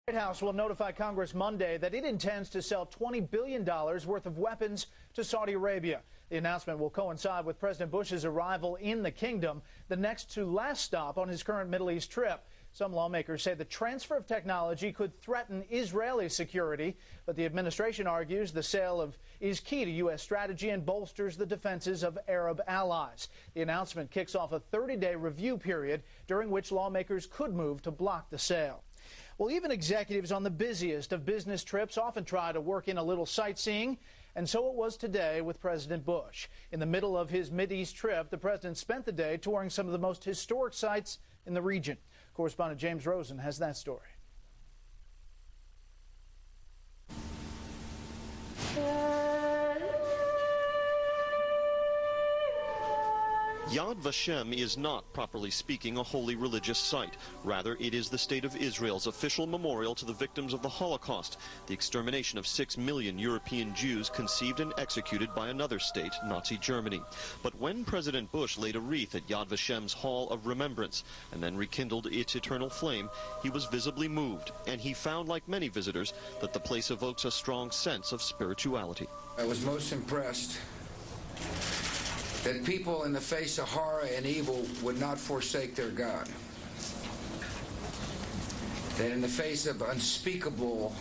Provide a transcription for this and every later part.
The White House will notify Congress Monday that it intends to sell $20 billion worth of weapons to Saudi Arabia. The announcement will coincide with President Bush's arrival in the kingdom, the next to last stop on his current Middle East trip. Some lawmakers say the transfer of technology could threaten Israeli security, but the administration argues the sale is key to U.S. strategy and bolsters the defenses of Arab allies. The announcement kicks off a 30-day review period during which lawmakers could move to block the sale. Well, even executives on the busiest of business trips often try to work in a little sightseeing, and so it was today with President Bush. In the middle of his Mideast trip, the president spent the day touring some of the most historic sites in the region. Correspondent James Rosen has that story. Yad Vashem is not, properly speaking, a holy religious site. Rather, it is the State of Israel's official memorial to the victims of the Holocaust, the extermination of 6 million European Jews conceived and executed by another state, Nazi Germany. But when President Bush laid a wreath at Yad Vashem's Hall of Remembrance and then rekindled its eternal flame, he was visibly moved, and he found, like many visitors, that the place evokes a strong sense of spirituality. I was most impressed that people in the face of horror and evil would not forsake their God. That in the face of unspeakable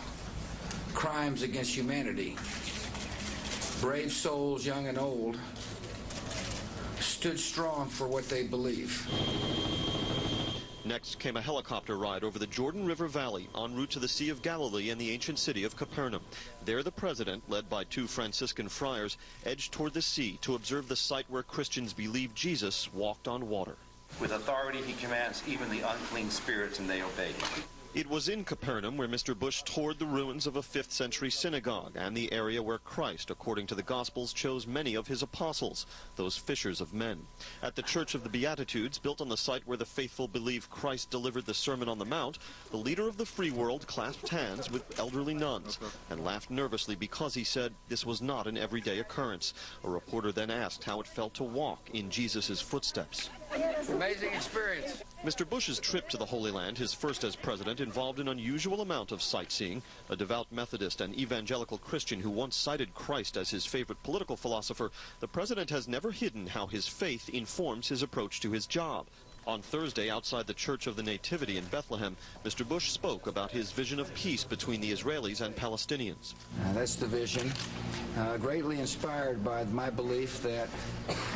crimes against humanity, brave souls, young and old, stood strong for what they believe. Next came a helicopter ride over the Jordan River Valley en route to the Sea of Galilee and the ancient city of Capernaum. There the president, led by 2 Franciscan friars, edged toward the sea to observe the site where Christians believe Jesus walked on water. With authority he commands even the unclean spirits, and they obey him. It was in Capernaum where Mr. Bush toured the ruins of a 5th century synagogue and the area where Christ, according to the Gospels, chose many of his apostles, those fishers of men. At the Church of the Beatitudes, built on the site where the faithful believe Christ delivered the Sermon on the Mount, the leader of the free world clasped hands with elderly nuns and laughed nervously because he said this was not an everyday occurrence. A reporter then asked how it felt to walk in Jesus' footsteps. Amazing experience. Mr. Bush's trip to the Holy Land, his first as president, involved an unusual amount of sightseeing. A devout Methodist and evangelical Christian who once cited Christ as his favorite political philosopher, the president has never hidden how his faith informs his approach to his job. On Thursday, outside the Church of the Nativity in Bethlehem, Mr. Bush spoke about his vision of peace between the Israelis and Palestinians. That's the vision, greatly inspired by my belief that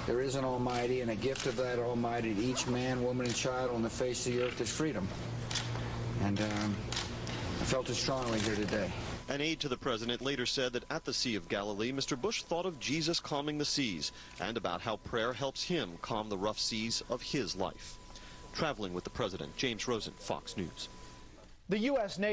there is an Almighty, and a gift of that Almighty to each man, woman, and child on the face of the earth is freedom. And I felt it strongly here today. An aide to the president later said that at the Sea of Galilee, Mr. Bush thought of Jesus calming the seas and about how prayer helps him calm the rough seas of his life. Traveling with the president, James Rosen, Fox News. The U.S. Navy